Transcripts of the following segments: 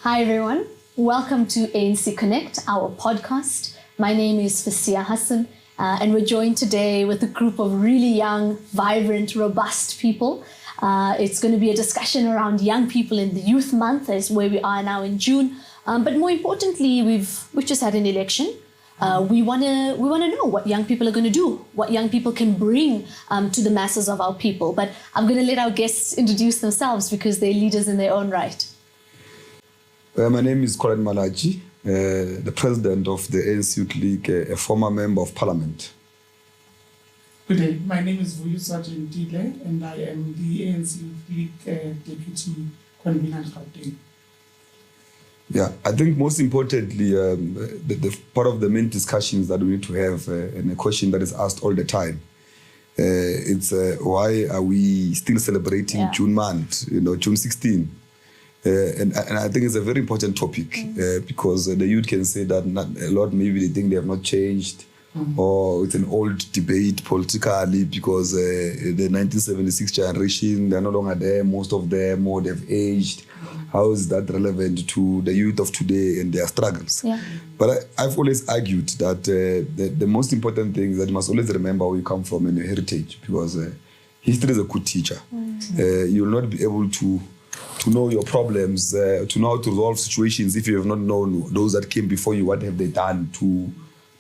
Hi everyone, welcome to ANC Connect, our podcast. My name is Fasia Hassan and we're joined today with a group of really young, vibrant, robust people. It's going to be a discussion around young people in the Youth Month, as where we are now in June. But more importantly, we've just had an election. We want to know what young people are going to do, what young people can bring to the masses of our people. But I'm going to let our guests introduce themselves because they're leaders in their own right. My name is Colin Malachi, the president of the ANC Youth League, a former member of Parliament. Good day. My name is Vuyiswa Gentile, and I am the ANC Youth League deputy convener in Gauteng. Yeah, I think most importantly, the part of the main discussions that we need to have, and a question that is asked all the time, it's why are we still celebrating June month, June 16? And I think it's a very important topic because the youth can say that a lot, maybe they think they have not changed, or it's an old debate politically because the 1976 generation, they're no longer there, most of them, or they've aged. How is that relevant to the youth of today and their struggles? Yeah. But I've always argued that the most important thing is that you must always remember where you come from and your heritage, because history is a good teacher. You will not be able to know your problems, to know how to resolve situations if you have not known those that came before you, what have they done to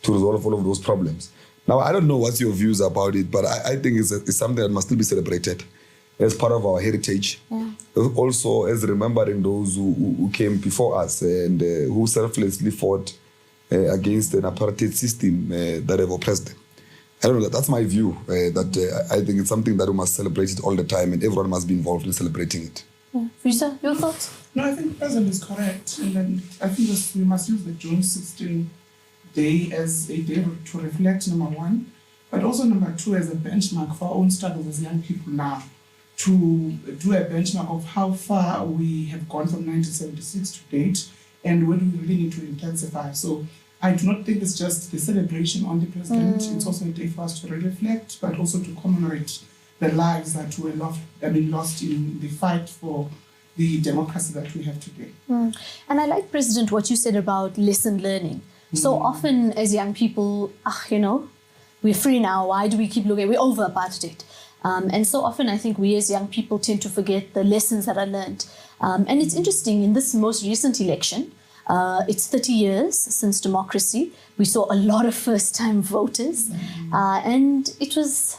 resolve all of those problems. Now, I don't know what's your views about it, but I think it's something that must still be celebrated as part of our heritage. Yeah. Also as remembering those who came before us and who selflessly fought against an apartheid system that have oppressed them. I don't know, that's my view, that I think it's something that we must celebrate it all the time and everyone must be involved in celebrating it. Yeah. Risa, your thoughts? No, I think the President is correct. And then I think we must use the June 16 day as a day to reflect, number one, but also number two, as a benchmark for our own struggles as young people now, to do a benchmark of how far we have gone from 1976 to date and what we really need to intensify. So I do not think it's just the celebration on the President. It's also a day for us to reflect, but also to commemorate the lives that were lost in the fight for the democracy that we have today. And I like, President, what you said about lesson learning. So often as young people, we're free now, why do we keep looking? We're over apartheid. And so often I think we as young people tend to forget the lessons that are learned. And it's interesting, in this most recent election, it's 30 years since democracy. We saw a lot of first-time voters. And it was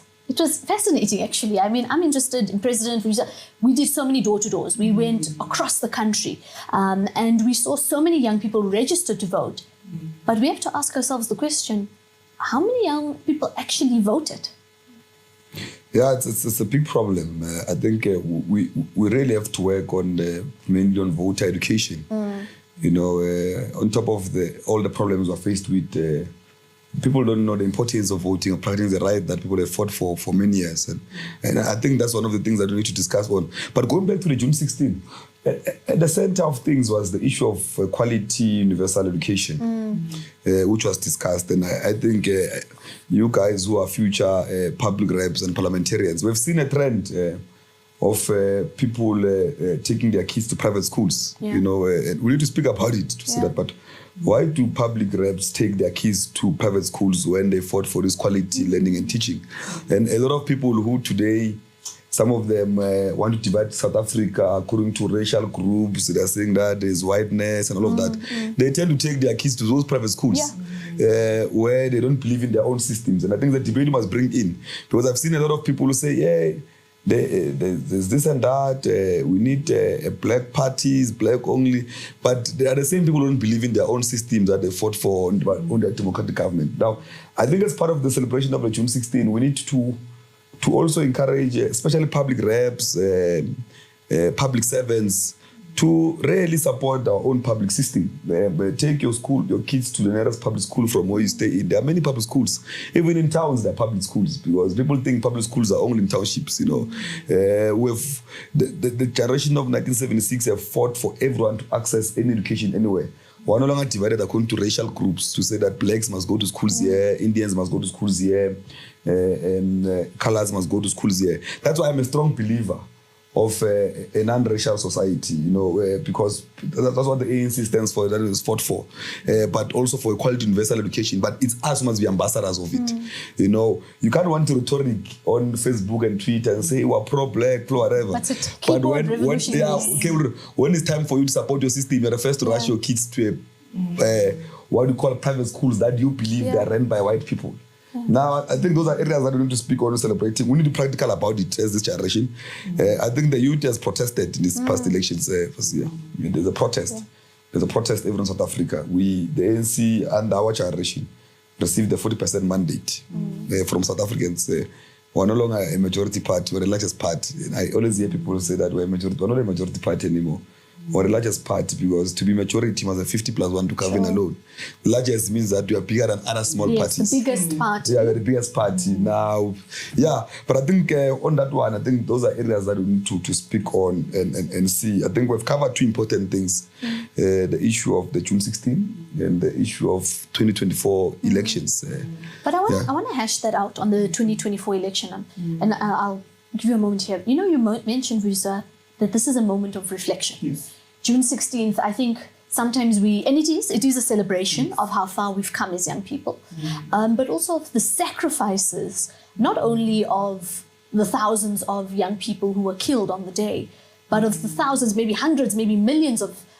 fascinating, actually. I mean, I'm interested in President Risa. We did so many door-to-doors. We went across the country and we saw so many young people registered to vote. But we have to ask ourselves the question, how many young people actually voted? Yeah, it's a big problem. I think we really have to work on mainly on voter education. On top of all the problems we're faced with, people don't know the importance of voting or practicing the right that people have fought for many years. And I think that's one of the things that we need to discuss on. But going back to the June 16, at the center of things was the issue of quality universal education, which was discussed. And I think you guys who are future public reps and parliamentarians, we've seen a trend of people taking their kids to private schools. And we need to speak about it to say that, but why do public reps take their kids to private schools when they fought for this quality learning and teaching? And a lot of people who today, some of them want to divide South Africa according to racial groups. They're saying that there's whiteness and all of that. They tend to take their kids to those private schools where they don't believe in their own systems. And I think the debate must bring in. Because I've seen a lot of people who say, there's this and that, we need black parties, black only. But they are the same people who don't believe in their own systems that they fought for on their democratic government. Now, I think as part of the celebration of the June 16, we need to also encourage, especially public reps, public servants, to really support our own public system. Take your kids to the nearest public school from where you stay in. There are many public schools. Even in towns, there are public schools, because people think public schools are only in townships, With the generation of 1976 have fought for everyone to access any education anywhere. We're no longer divided according to racial groups to say that blacks must go to schools here, Indians must go to schools here, and colors must go to schools here. That's why I'm a strong believer of a non-racial society, because that's what the ANC stands for, that is fought for, but also for equality universal education. But it's us who must be ambassadors of it. You can't want to rhetoric on Facebook and Twitter and say we're pro-black, pro-whatever. But when it's time for you to support your system, you're first to rush your kids to what you call private schools that you believe they are run by white people. Now, I think those are areas that we need to speak on, celebrating. We need to be practical about it as this generation. I think the youth has protested in these past elections. There's a protest. Yeah. There's a protest even in South Africa. The ANC and our generation received the 40% mandate from South Africans. We're no longer a majority party, we're the largest party. And I always hear people say that we're not a majority party anymore. Or the largest party, because to be majority must have 50+1 to come in alone. The largest means that we are bigger than other small parties. The biggest party. Yeah, we're the biggest party now. Yeah, but I think on that one, I think those are areas that we need to speak on and see. I think we've covered two important things. The issue of the June 16 and the issue of 2024 elections. But I want to hash that out on the 2024 election. And I'll give you a moment here. You mentioned, Risa, that this is a moment of reflection. Yes. June 16th, I think sometimes it is a celebration of how far we've come as young people, but also of the sacrifices, not only of the thousands of young people who were killed on the day, but of the thousands, maybe hundreds, maybe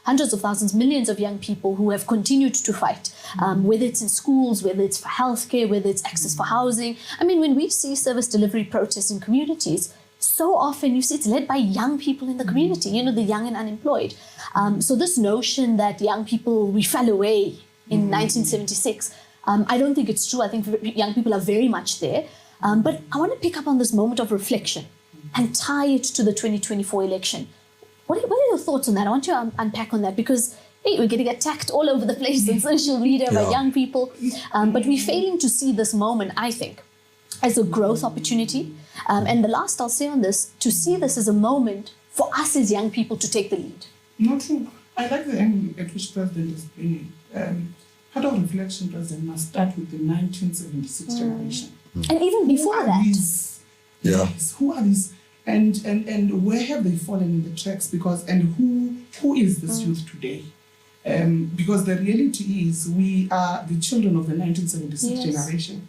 hundreds of thousands, millions of young people who have continued to fight, whether it's in schools, whether it's for healthcare, whether it's access for housing. I mean, when we see service delivery protests in communities, so often you see it's led by young people in the community, the young and unemployed. So this notion that young people, we fell away in 1976, I don't think it's true. I think young people are very much there. But I want to pick up on this moment of reflection and tie it to the 2024 election. What are your thoughts on that? I want you to unpack on that, because we're getting attacked all over the place on social media by young people. But we're failing to see this moment, I think, as a growth opportunity. And the last I'll say on this, to see this as a moment for us as young people to take the lead. Not true. I like the angle at which President is bringing. Part of reflection, President, must start with the 1976 generation. And even before that. Yes, who are these? And where have they fallen in the tracks? And who is this youth today? Because the reality is we are the children of the 1976 generation.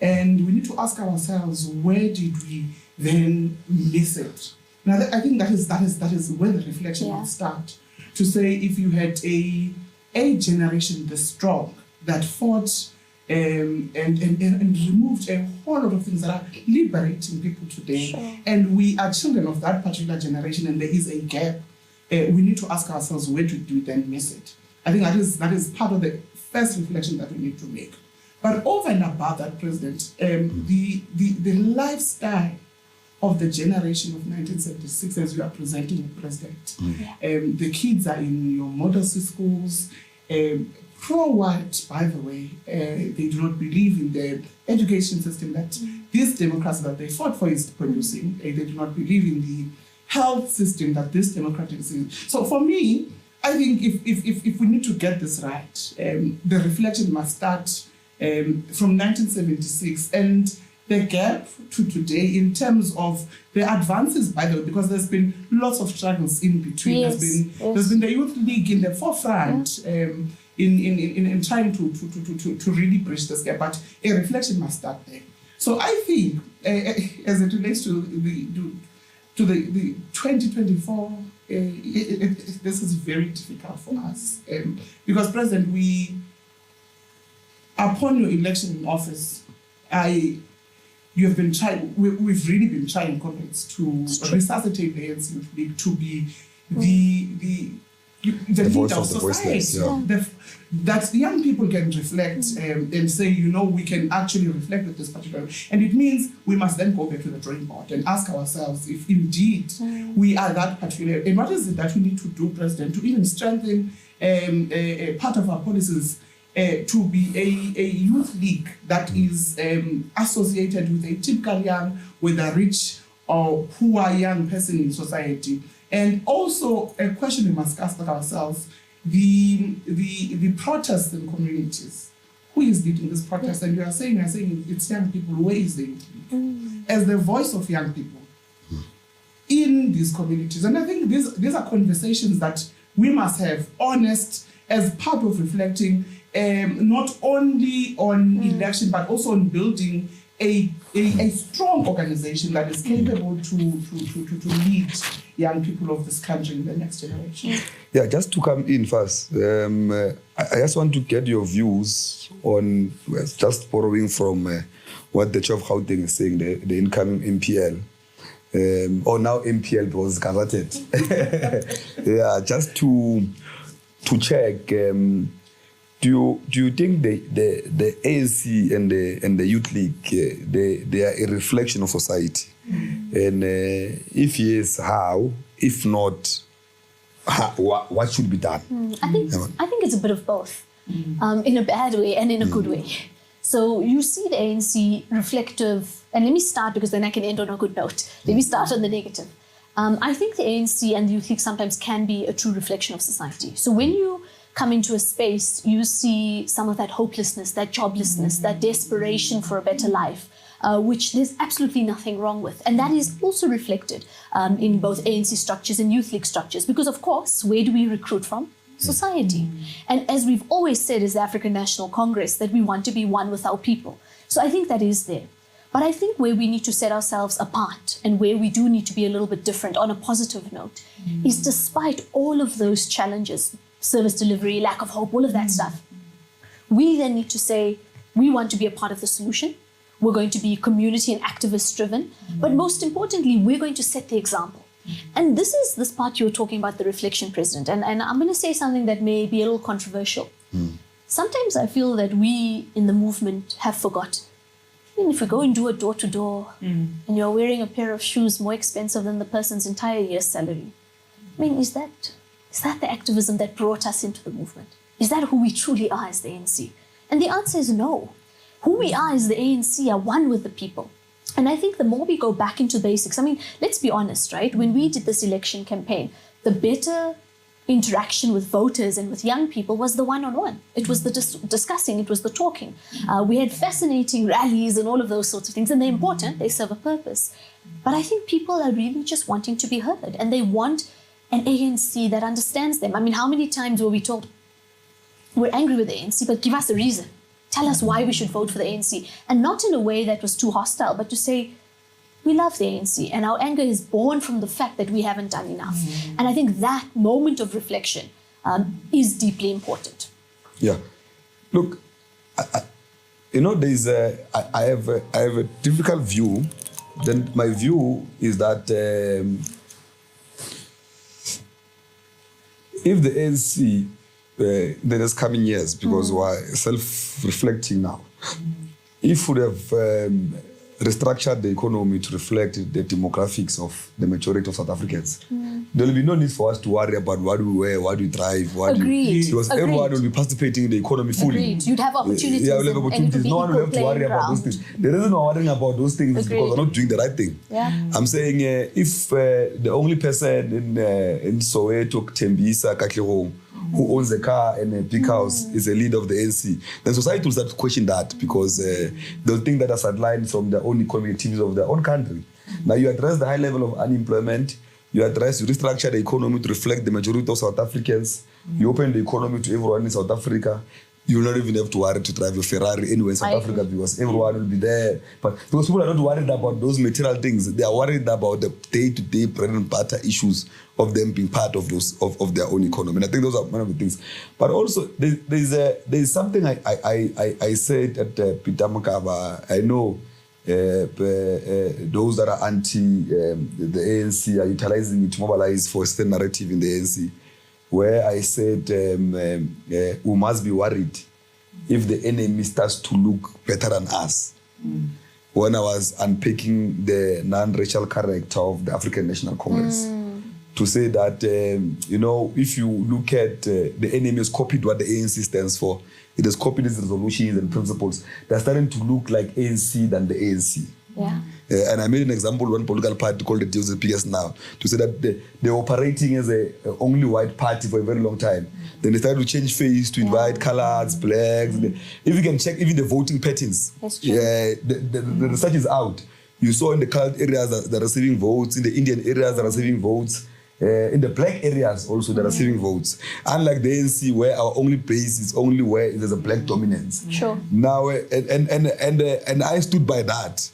And we need to ask ourselves, where did we then miss it? Now, I think that is where the reflection will start. To say, if you had a generation this strong that fought and removed a whole lot of things that are liberating people today, and we are children of that particular generation, and there is a gap, we need to ask ourselves, where did we then miss it? I think that is part of the first reflection that we need to make. But over and above that, President, the lifestyle of the generation of 1976, as you are presenting, President, the kids are in your model schools, pro-white, by the way. They do not believe in the education system that this democracy that they fought for is producing. They do not believe in the health system that this democracy is. So for me, I think if we need to get this right, the reflection must start from 1976 and the gap to today in terms of the advances, by the way, because there's been lots of struggles in between. There's been the Youth League in the forefront in trying to really bridge this gap, but a reflection must start there. So I think, as it relates to the 2024, this is very difficult for us because, President, upon your election in office, you have been trying. We've really been trying, comrades, to resuscitate the ANC Youth League to be the leader of society. That young people can reflect and say, we can actually reflect with this particular. And it means we must then go back to the drawing board and ask ourselves if indeed we are that particular. And what is it that we need to do, President, to even strengthen part of our policies to be a youth league that is associated with a typical young, whether rich or poor young person in society. And also a question we must ask ourselves, the protests in communities. Who is leading this protest? And we are saying it's young people. Where is the youth league? As the voice of young people. in these communities. And I think these are conversations that we must have, honest, as part of reflecting not only on election, but also on building a strong organization that is capable to lead young people of this country in the next generation. Yeah, just to come in first, I just want to get your views on, just borrowing from what the Chief of Gauteng is saying, the incoming MPL, or now MPL because converted. Yeah, just to check, do you think the ANC and the Youth League they are a reflection of society? And if yes, how? If not, what should be done? I think it's a bit of both, in a bad way and in a good way. So you see the ANC reflective, and let me start because then I can end on a good note. Let me start on the negative. I think the ANC and the Youth League sometimes can be a true reflection of society. So when you come into a space, you see some of that hopelessness, that joblessness, that desperation for a better life, which there's absolutely nothing wrong with. And that is also reflected in both ANC structures and Youth League structures. Because of course, where do we recruit from? Society. And as we've always said as the African National Congress, that we want to be one with our people. So I think that is there. But I think where we need to set ourselves apart and where we do need to be a little bit different on a positive note is despite all of those challenges, service delivery, lack of hope, all of that stuff, we then need to say, we want to be a part of the solution. We're going to be community and activist driven. But most importantly, we're going to set the example. And this is this part you were talking about, the reflection, President. And I'm going to say something that may be a little controversial. Sometimes I feel that we in the movement have forgotten. I mean, if we go and do a door-to-door and you're wearing a pair of shoes more expensive than the person's entire year's salary, I mean, is that the activism that brought us into the movement? Is that who we truly are as the ANC? And the answer is no. Who we are as the ANC are one with the people. And I think the more we go back into basics, I mean, let's be honest, right? When we did this election campaign, the better interaction with voters and with young people was the one-on-one. It was the discussing, it was the talking. We had fascinating rallies and all of those sorts of things, and they're important, they serve a purpose. But I think people are really just wanting to be heard, and they want an ANC that understands them. I mean, how many times were we told, we're angry with the ANC, but give us a reason. Tell us why we should vote for the ANC. And not in a way that was too hostile, but to say, we love the ANC, and our anger is born from the fact that we haven't done enough. And I think that moment of reflection is deeply important. Yeah. Look, there's I have a difficult view. Then my view is that if the ANC, in the next coming years, because we're self-reflecting now, if we have restructured the economy to reflect the demographics of the majority of South Africans, there will be no need for us to worry about what we wear, what we drive, because everyone will be participating in the economy fully. Agreed. You'd have opportunities. Yeah, we'll have opportunities. No one will have to worry about those things. The reason we're worrying about those things is because we're not doing the right thing. Yeah. I'm saying if the only person in Soweto, Tembisa, Katlehong, who owns a car and a big house is a leader of the ANC, then society will start to question that because they'll think that are sidelined from their own economic activities of their own country. Now you address the high level of unemployment, you restructure the economy to reflect the majority of South Africans, you open the economy to everyone in South Africa. You will not even have to worry to drive your Ferrari anywhere in South Africa because everyone will be there. But because people are not worried about those material things, they are worried about the day-to-day bread and butter issues of them being part of those of their own economy. And I think those are one of the things. But also, there's something I said at Peter Mokaba. I know those that are anti the ANC are utilizing it to mobilize for a certain narrative in the ANC, where I said we must be worried if the enemy starts to look better than us. When I was unpacking the non-racial character of the African National Congress, to say that, if you look at the enemy has copied what the ANC stands for, it has copied its resolutions and principles. They're starting to look like ANC than the ANC. Yeah. And I made an example, one political party called the DOZPS now, to say that they're operating as a only white party for a very long time. Then they started to change face to invite colors, blacks. If you can check even the voting patterns, That's true. the research is out. You saw in the colored areas that are receiving votes, in the Indian areas that are receiving votes, in the black areas also that are receiving votes. Unlike the ANC, where our only base is only where there's a black dominance. Sure. Now, and I stood by that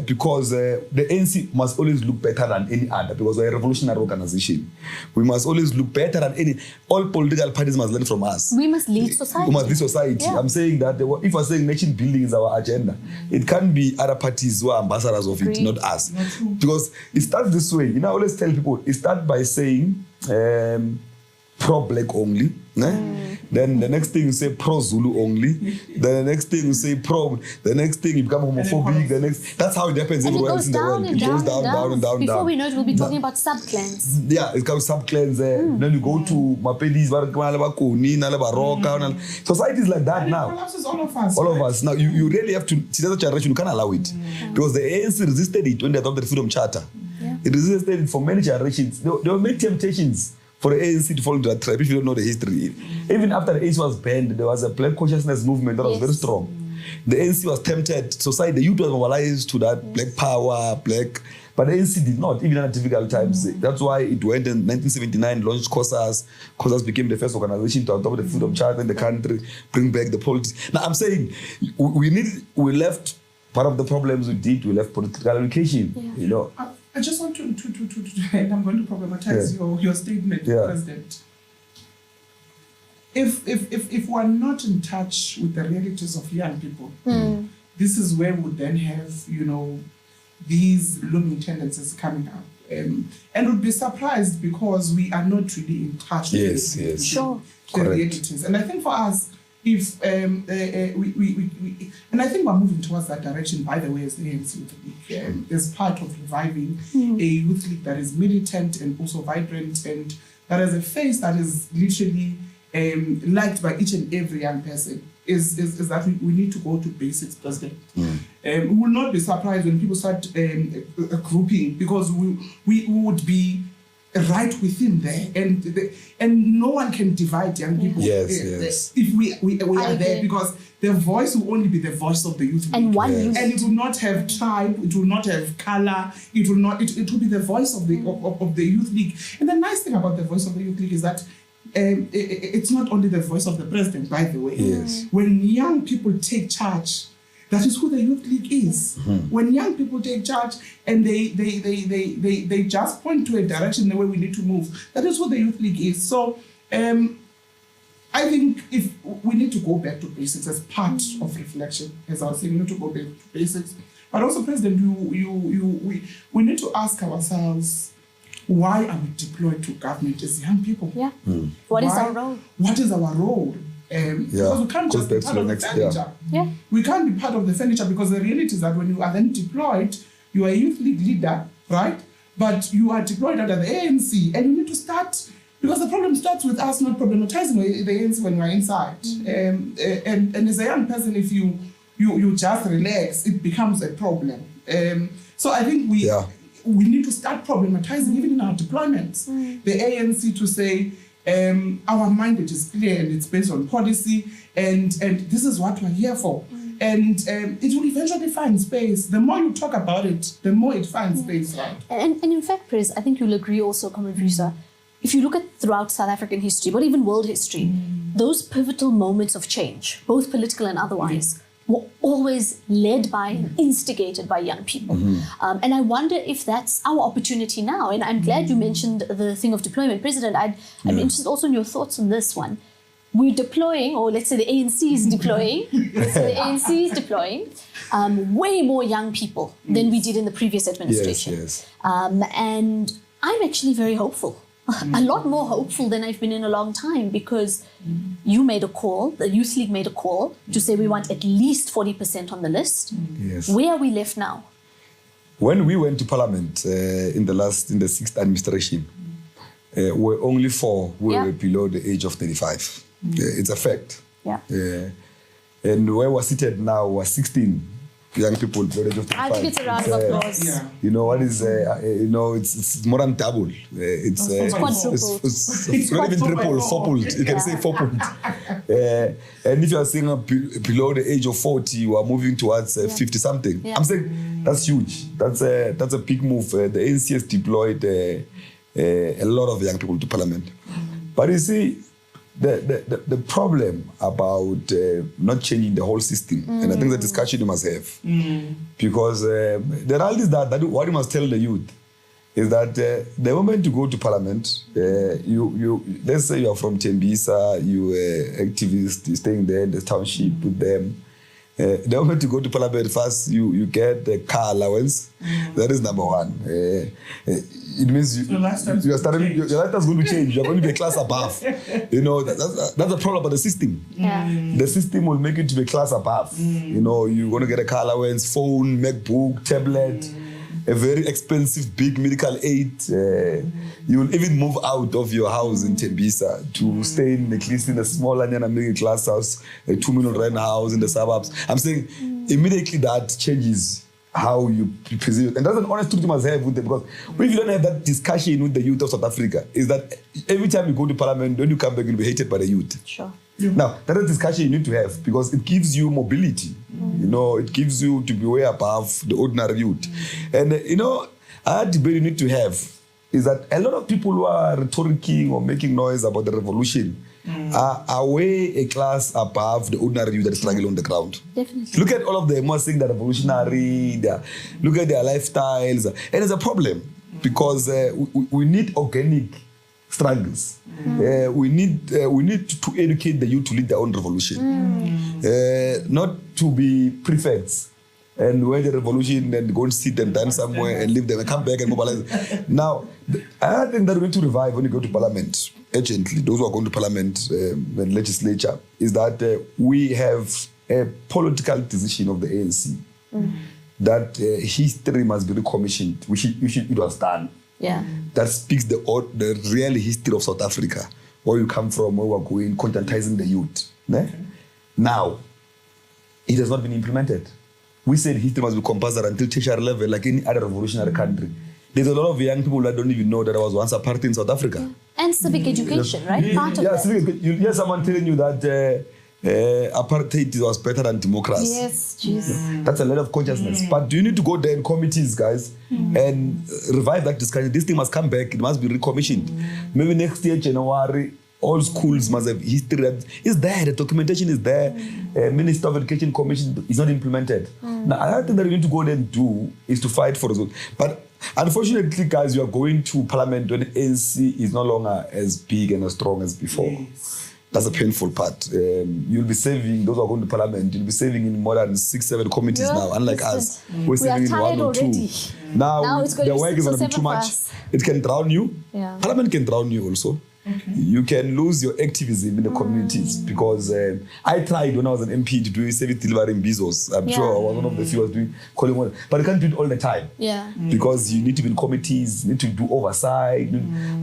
because the ANC must always look better than any other, because we're a revolutionary organization. We must always look better than any. All political parties must learn from us. We must lead society. We must lead society. Yeah. I'm saying that if we're saying nation building is our agenda, it can't be other parties who are ambassadors of it, not us. Because it starts this way. I always tell people, it starts by saying pro-black only. Then the next thing you say pro-Zulu only. Then the next thing you say pro. The next thing you become homophobic. That's how it happens everywhere else in the world. It goes down and down. Before we know it, we'll be talking about sub-clans. Yeah, it comes sub-clans. Then you go to Mapedis, society is like that now. It collapses all of us. All of us. Now, you really have to, see, that's a generation, you can't allow it. Because the ANC resisted it when they adopted the Freedom Charter. Yeah. It resisted it for many generations. There were many temptations for the ANC to fall into that trap, if you don't know the history. Even after the ANC was banned, there was a black consciousness movement that was very strong. The ANC was tempted, society, the youth was mobilized to that black power, but the ANC did not, even at difficult times. That's why it went in 1979, launched COSAS. COSAS became the first organization to adopt the Freedom Charter in the country, bring back the politics. Now, I'm saying, we left, part of the problems we left political education, I just want to and I'm going to problematize your statement, President. If we're not in touch with the realities of young people, this is where we then have, these looming tendencies coming up. And would be surprised because we are not really in touch with the realities. And I think for us, if and I think we're moving towards that direction, by the way, as the ANC Youth League, as part of reviving a youth league that is militant and also vibrant, and that has a face that is literally liked by each and every young person, is that we need to go to basics, President. We will not be surprised when people start grouping, because we would be right within there, and no one can divide young people. Yes. If we are there, because their voice will only be the voice of the youth, and one youth, and it will not have tribe, it will not have color, it will not. It will be the voice of the youth league. And the nice thing about the voice of the youth league is that it's not only the voice of the president, by the way. When young people take charge, that is who the youth league is. When young people take charge and they just point to a direction the way we need to move, that is who the youth league is. So I think if we need to go back to basics as part of reflection, as I was saying, we need to go back to basics. But also, President, we need to ask ourselves, why are we deployed to government as young people? What is our role? What is our role? Because we can't just be part of the furniture. We can't be part of the furniture, because the reality is that when you are then deployed, you are a youth league leader, right? But you are deployed under the ANC, and you need to start, because the problem starts with us not problematizing the ANC when we are inside. And as a young person, if you just relax, it becomes a problem. So I think we need to start problematizing even in our deployments. The ANC to say, our mandate is clear and it's based on policy, and this is what we're here for. And it will eventually find space. The more you talk about it, the more it finds space, right? And in fact, Pres, I think you'll agree also, Comrade Risa, if you look at throughout South African history, but even world history, those pivotal moments of change, both political and otherwise, were always led by and instigated by young people. And I wonder if that's our opportunity now. And I'm glad you mentioned the thing of deployment. President, I'm interested also in your thoughts on this one. We're deploying, or let's say the ANC is deploying, way more young people than we did in the previous administration. And I'm actually very hopeful. A lot more hopeful than I've been in a long time, because you made a call, the Youth League made a call to say we want at least 40% on the list. Where are we left now? When we went to Parliament in the sixth administration, were only 4 who were below the age of 35. It's a fact. And where we're seated now, we're 16 young people below the age of 35. I think it's a round of applause. You know what is? It's more than double. It's quadrupled. It's not even triple, fourpled. You can say fourpled. And if you are saying below the age of 40, you are moving towards 50 something. I'm saying That's huge. That's a big move. The ANC has deployed a lot of young people to parliament. But you see, the problem about not changing the whole system, and I think the discussion you must have, because the reality is that what you must tell the youth is that the moment you go to parliament, you let's say you are from Tembisa, you are activist, you're staying there in the township with them. The moment you go to parliament, first you get the car allowance. That is number one. It means your lifestyle's going to change. You're going to be a class above. You know, that's the problem about the system. Yeah. The system will make you to be a class above. You know, you're going to get a car allowance, phone, MacBook, tablet, a very expensive big medical aid. You will even move out of your house in Tembisa to stay in at least in a small and middle class house, a 2 million rand house in the suburbs. I'm saying immediately that changes how you perceive it. And that's an honest truth you must have with them, because if you don't have that discussion with the youth of South Africa, is that every time you go to parliament, when you come back, you'll be hated by the youth. Sure. Now, that is a discussion you need to have, because it gives you mobility. You know, it gives you to be way above the ordinary youth. And, you know, a debate you need to have is that a lot of people who are rhetoricing or making noise about the revolution are way a class above the ordinary youth that struggle on the ground. Definitely. Look at all of them saying the revolutionary, look at their lifestyles. And it's a problem, because we need organic struggles. We need to educate the youth to lead their own revolution, not to be prefects and wait the revolution and go and sit and dance somewhere and leave them and come back and mobilize. Now, I think that we need to revive when you go to parliament urgently. Those who are going to parliament and legislature, is that we have a political decision of the ANC that history must be recommissioned, which it was done. Yeah. That speaks the real history of South Africa, where you come from, where we're going, conscientizing the youth. Okay. Now, it has not been implemented. We said history must be compulsory until tertiary level, like any other revolutionary country. There's a lot of young people that don't even know that there was once apartheid in South Africa. Yeah. And civic education, right? Part of that. You hear someone telling you that apartheid was better than democracy. Yes, Jesus. That's a lot of consciousness. But you need to go there in committees, guys, and revive that discussion. This thing must come back. It must be recommissioned. Maybe next year, January, all schools must have history. It's there. The documentation is there. Minister of Education Commission is not implemented. Now, another thing that we need to go there and do is to fight for results. But unfortunately, guys, you are going to parliament when ANC is no longer as big and as strong as before. Yes. That's a painful part. You'll be saving, those who are going to parliament, you'll be saving in more than 6-7 committees now, unlike us. We're saving in 1 or 2. Now the work is going to be too much. It can drown you. Yeah. Parliament can drown you also. Okay. You can lose your activism in the communities, because I tried when I was an MP to do service delivering bezos. I'm sure I was one of the few who was doing calling one, but you can't do it all the time. Yeah. Because you need to be in committees, you need to do oversight.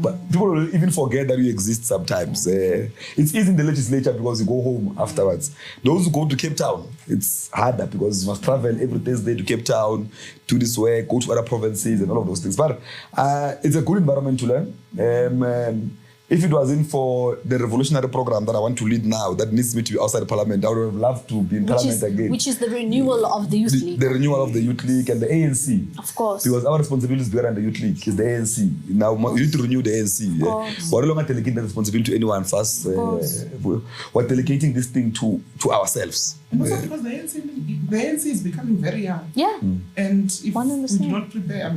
But people will even forget that you exist sometimes. It's easy in the legislature because you go home afterwards. Those who go to Cape Town, it's harder because you must travel every Thursday to Cape Town, do this work, go to other provinces and all of those things. But it's a good environment to learn. If it wasn't for the revolutionary program that I want to lead now, that needs me to be outside Parliament, I would have loved to be in Parliament again. Which is the renewal of the Youth League. The renewal of the Youth League and the ANC. Of course. Because our responsibility is bigger than the Youth League. It's the ANC. Now, you need to renew the ANC. We're no longer delegating the responsibility to anyone first. We're delegating this thing to ourselves. And also because the ANC is becoming very young. Yeah. And if we do not prepare,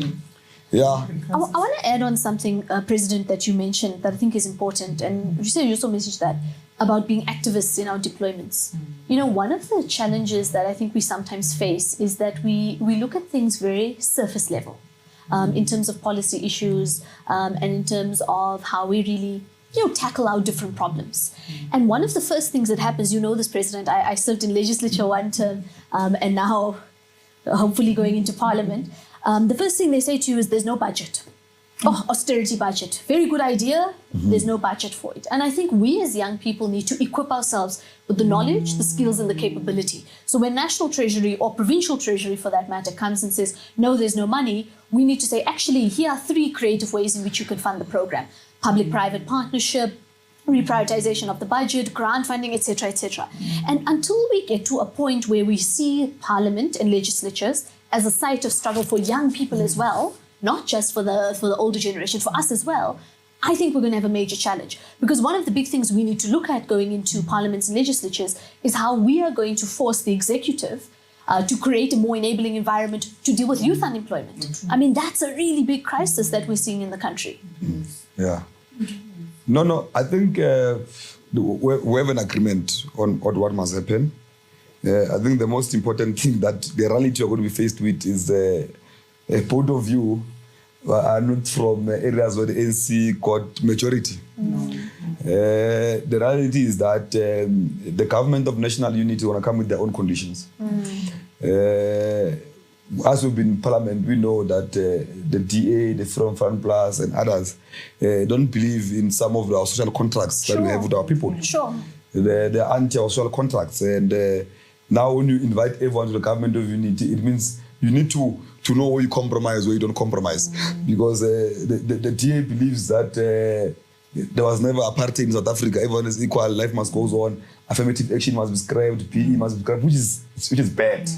yeah. I want to add on something, President, that you mentioned that I think is important. And you said you also mentioned that about being activists in our deployments. You know, one of the challenges that I think we sometimes face is that we look at things very surface level in terms of policy issues and in terms of how we really tackle our different problems. And one of the first things that happens, this, President, I served in legislature one term and now hopefully going into Parliament. The first thing they say to you is there's no budget. Oh, austerity budget. Very good idea. There's no budget for it. And I think we as young people need to equip ourselves with the knowledge, the skills and the capability. So when National Treasury or Provincial Treasury for that matter comes and says, no, there's no money, we need to say, actually, here are 3 creative ways in which you can fund the program. Public-private partnership, reprioritization of the budget, grant funding, etc., etc. And until we get to a point where we see Parliament and legislatures as a site of struggle for young people as well, not just for the older generation, for us as well, I think we're going to have a major challenge. Because one of the big things we need to look at going into parliaments and legislatures is how we are going to force the executive to create a more enabling environment to deal with youth unemployment. I mean, that's a really big crisis that we're seeing in the country. Yeah. No, I think we have an agreement on what must happen. I think the most important thing that the reality you're going to be faced with is a point of view are not from areas where the ANC got majority. The reality is that the government of national unity want to come with their own conditions. As we've been in parliament, we know that the DA, the Freedom Front Plus and others don't believe in some of our social contracts that we have with our people. They're anti-social contracts. And now when you invite everyone to the government of unity, it means you need to know where you compromise, where you don't compromise. Because the DA believes that there was never apartheid in South Africa. Everyone is equal, life must go on, affirmative action must be scrapped, PE must be scrapped, which is bad.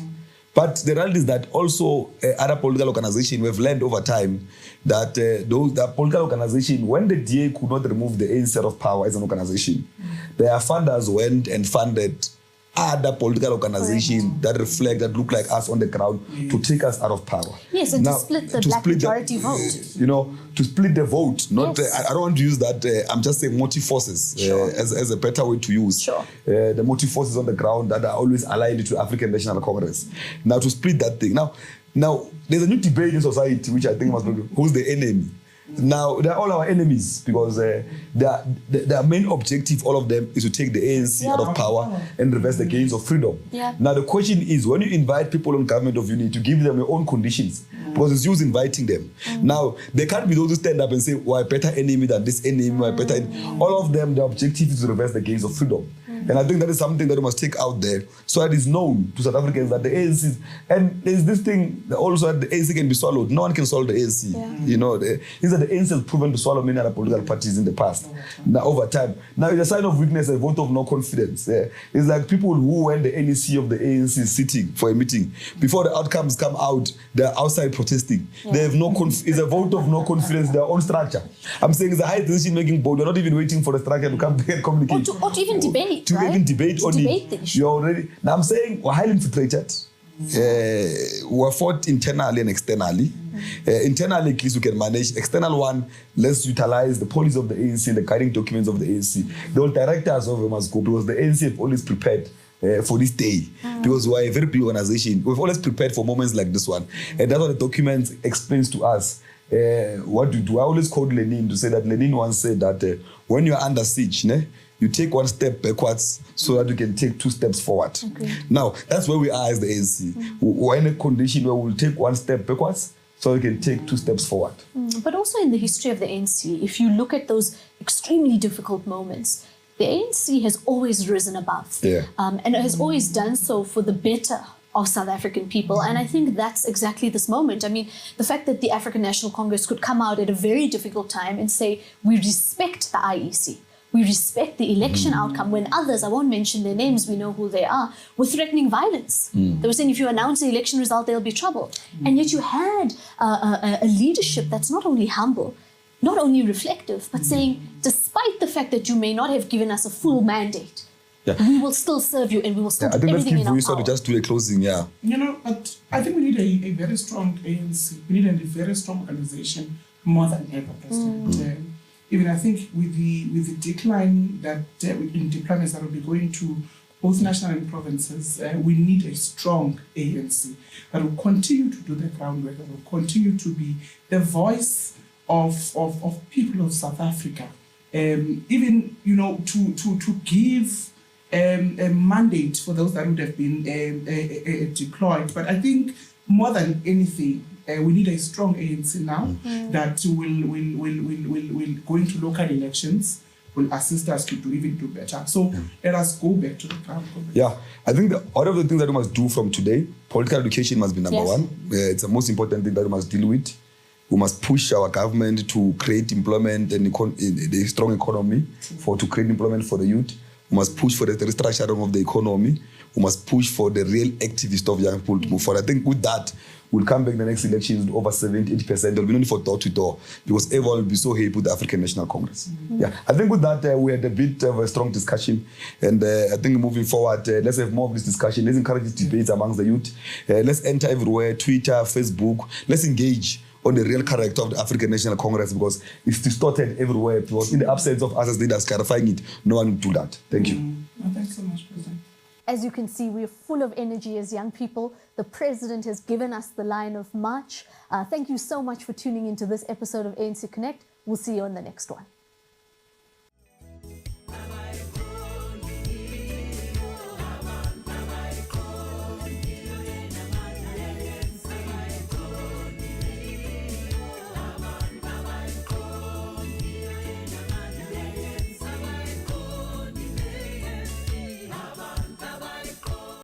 But the reality is that also other political organizations, we've learned over time that the political organization, when the DA could not remove the ANC out of power as an organization, their funders went and funded other political organizations that look like us on the ground to take us out of power. Yes, and now, to split the black majority vote. You know, to split the vote. Not, I don't want to use that, I'm just saying motive forces as a better way to use. The motive forces on the ground that are always aligned to African National Congress. Now, to split that thing. Now, there's a new debate in society which I think must be, who's the enemy? Now, they're all our enemies because their main objective, all of them, is to take the ANC out of power and reverse the gains of freedom. Now, the question is, when you invite people on government of unity, to give them your own conditions, because it's you inviting them. Now, there can't be those who stand up and say, well, better enemy than this enemy, better all of them, their objective is to reverse the gains of freedom. And I think that is something that we must take out there so that it's known to South Africans that the ANC, and there's this thing also that the ANC can be swallowed. No one can swallow the ANC. You know, the ANC has proven to swallow many other political parties in the past. Now, over time. Now, it's a sign of weakness, a vote of no confidence. It's like people who, when the NEC of the ANC is sitting for a meeting, before the outcomes come out, they're outside protesting. They have no it's a vote of no confidence in their own structure. I'm saying it's a high decision-making board. We're not even waiting for the structure to come back and communicate. Or to even debate. To even debate on it. The issue. You're already. Now I'm saying we're highly infiltrated. We're fought internally and externally. Internally, at least we can manage. External one, let's utilize the policy of the ANC, the guiding documents of the ANC. The old directors of them must go because the ANC have always prepared for this day. Because we're a very big organization. We've always prepared for moments like this one. And that's what the document explains to us. What to do. I always quote Lenin to say that Lenin once said that when you're under siege, you take one step backwards so that you can take 2 steps forward. Now, that's where we are as the ANC. We're in a condition where we'll take 1 step backwards so we can take 2 steps forward. But also in the history of the ANC, if you look at those extremely difficult moments, the ANC has always risen above. And it has always done so for the better of South African people. And I think that's exactly this moment. I mean, the fact that the African National Congress could come out at a very difficult time and say, we respect the IEC. We respect the election outcome when others, I won't mention their names, we know who they are, were threatening violence. They were saying if you announce the election result, there'll be trouble. And yet you had a leadership that's not only humble, not only reflective, but saying, despite the fact that you may not have given us a full mandate, we will still serve you and we will still do everything in our power. To just do a closing, You know, but I think we need a very strong ANC. We need a very strong organization more than ever, President. Even I think with the decline that in deployments that will be going to both national and provinces, we need a strong ANC that will continue to do the groundwork, that will continue to be the voice of people of South Africa. Even, you know, to give a mandate for those that would have been deployed. But I think more than anything, we need a strong ANC now that will go into local elections, will assist us to even do better. So let us go back to the ground. I think all of the things that we must do from today, political education must be number one. It's the most important thing that we must deal with. We must push our government to create employment and a strong economy to create employment for the youth. We must push for the restructuring of the economy. We must push for the real activist of young people to move forward. I think with that, we'll come back in the next elections with over 70-80%. There'll be no need for door to door because everyone will be so happy with the African National Congress. Yeah, I think with that, we had a bit of a strong discussion. And I think moving forward, let's have more of this discussion. Let's encourage these debates amongst the youth. Let's enter everywhere, Twitter, Facebook. Let's engage on the real character of the African National Congress because it's distorted everywhere. Because in the absence of us as leaders clarifying it, no one will do that. Thank you. Thanks so much, President. As you can see, we're full of energy as young people. The President has given us the line of march. Thank you so much for tuning into this episode of ANC Connect. We'll see you on the next one.